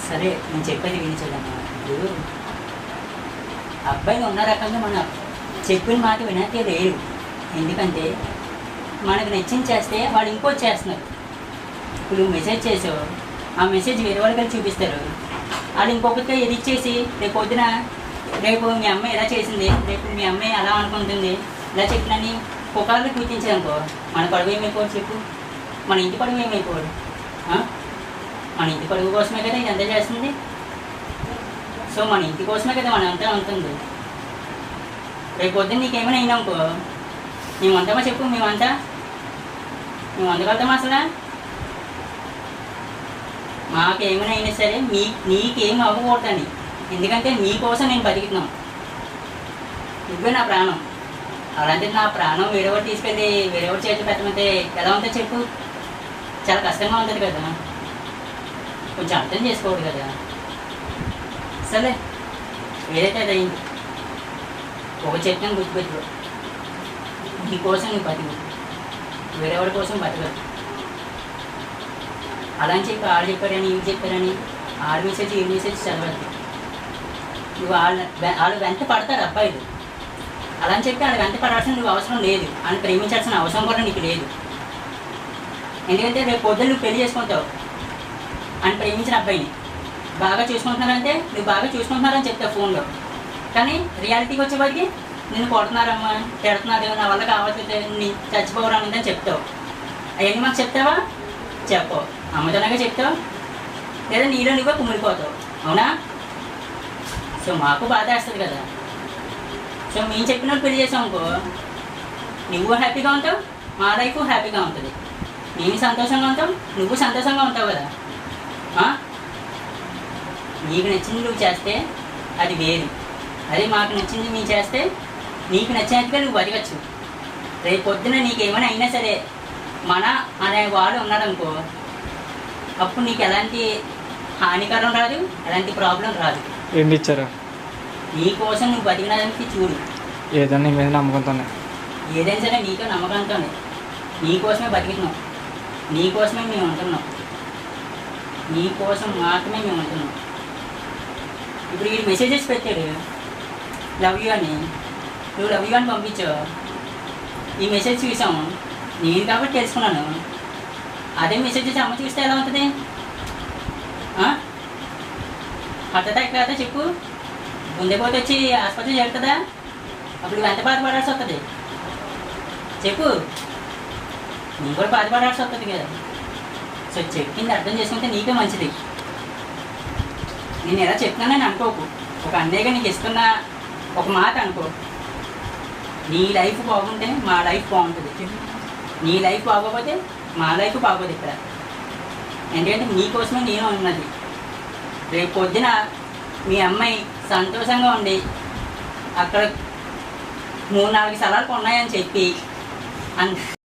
సరే నేను చెప్పేది వినిచేదమ్మా. ఇప్పుడు అబ్బాయిని ఉన్న రకంగా మనం చెప్పిన మాట వినట్టే లేరు. ఎందుకంటే మనకు నచ్చింది చేస్తే వాడు ఇంకోటి చేస్తున్నారు. ఇప్పుడు మెసేజ్ చేసావు, ఆ మెసేజ్ వేరే వాళ్ళకి చూపిస్తారు. వాళ్ళు ఇంకొకరితో ఎదిచ్చేసి రేపు పొద్దున రేపు మీ అమ్మాయి ఎలా చేసింది, రేపు మీ అమ్మాయి అలా అనుకుంటుంది, ఇలా చెప్పినని పుకార్లు చూపించానుకో మన పడుగు ఏమైపోడు చెప్పు. మన ఇంటి పడుగు ఏమైపోడు. మన ఇంటి పడుగు కోసమే కదా ఇది అంతా చేస్తుంది. సో మన ఇంటి కోసమే కదా మన అంతా ఉంటుంది. రేపు పొద్దున్న నీకేమైనా అయినానుకో మేము అంతామా చెప్పు. మేము వందగలుగుతామా అసలు? మాకేమైనా అయినా సరే నీకేం అవ్వకూడదని. ఎందుకంటే నీకోసం నేను బతికినాను. నువ్వే నా ప్రాణం. అలాంటిది నా ప్రాణం వేరేవాడు తీసుకెళ్ళి వేరేవాడు చేతి పెట్టమంటే ఎలా ఉంటుందో చెప్పు. చాలా కష్టంగా ఉంటుంది కదా. కొంచెం అర్థం చేసుకోవద్దు కదా. సరే ఏదైతే అది అయింది. ఒక చెట్టుని గుర్తుపెట్టుకో. నీకోసం నువ్వు బతికు, వేరేవాడి కోసం బతకదు. అలా అని చెప్పి ఆడు చెప్పారని ఇవి చెప్పారని ఆడు మెసేజ్ ఈ మెసేజ్ చదవద్దు. నువ్వు వాళ్ళు వెంట పడతారు అబ్బాయిలు. అలా అని చెప్పి వాళ్ళు వెంట పడాల్సిన నువ్వు అవసరం లేదు. అని ప్రేమించాల్సిన అవసరం కూడా నీకు లేదు. ఎందుకంటే రేపు పొద్దున్న నువ్వు పెళ్లి చేసుకుంటావు. అని ప్రేమించిన అబ్బాయిని బాగా చూసుకుంటున్నారంటే నువ్వు బాగా చూసుకుంటున్నారని చెప్తావు ఫోన్లో. కానీ రియాలిటీకి వచ్చేవాడికి నిన్ను కొడుతున్నారమ్మా, తిడుతున్నారు, నా వల్ల కావాల్సిందే, నీ చచ్చిపోవడానికి చెప్తావు. అవన్నీ మాకు చెప్తావా? చెప్పవు. అమ్మతోనగా చెప్తావు, లేదా నీలో నువ్వే కుమిలిపోతావు. అవునా? సో మాకు బాధ వేస్తుంది కదా. సో మేము చెప్పినట్టు పెళ్లి చేసావు అనుకో, నువ్వు హ్యాపీగా ఉంటావు, మా లైఫ్ హ్యాపీగా ఉంటుంది. మేము సంతోషంగా ఉంటాం, నువ్వు సంతోషంగా ఉంటావు కదా. నీకు నచ్చింది నువ్వు చేస్తే అది వేరు. అదే మాకు నచ్చింది మేము చేస్తే నీకు నచ్చినట్టుగా నువ్వు బతకచ్చు. రేపు పొద్దున నీకేమైనా అయినా సరే మన అనే వాడు ఉన్నాడనుకో, అప్పుడు నీకు ఎలాంటి హానికరం రాదు, ఎలాంటి ప్రాబ్లం రాదు. ఏంటి ఇచ్చారు? నీకోసం నువ్వు బతికినానికి చూడు. ఏదైనా మీద నమ్మకంతోనే, ఏదైనా సరే నీతో నమ్మకంతోనే. నీకోసమే బతికినాం, నీకోసమే మేము ఉంటున్నాం, నీకోసం మాత్రమే మేము ఉంటున్నాం. ఇప్పుడు ఈ మెసేజెస్ పెట్టాడు లవ్ యూ అని, నువ్వు లవ్ యూ అని పంపించావు. ఈ మెసేజ్ చూసాము నేను కాబట్టి తెలుసుకున్నాను. అదే మెసేజెస్ అమ్మ చూస్తే ఎలా ఉంటుంది? హార్ట్ అటాక్ కదా చెప్పు. గుండెపోతే వచ్చి ఆసుపత్రి చేరుతుందా? అప్పుడు ఎంత బాధపడాల్సి వస్తుంది చెప్పు. నీకు కూడా బాధపడాల్సి వస్తుంది కదా. సో చెప్పింది అర్థం చేసుకుంటే నీకే మంచిది. నేను ఎలా చెప్తున్నానని అనుకోకు. ఒక అన్నయ్యగా నీకు ఇస్తున్న ఒక మాట అనుకో. నీ లైఫ్ బాగుంటే మా లైఫ్ బాగుంటుంది, నీ లైఫ్ బాగోకపోతే మా లైఫ్ బాగోదు ఇక్కడ. ఎందుకంటే నీకోసమే నేను ఉన్నది. రేపు పొద్దున మీ అమ్మాయి సంతోషంగా ఉండి అక్కడ 3-4 స్థలాలు ఉన్నాయని చెప్పి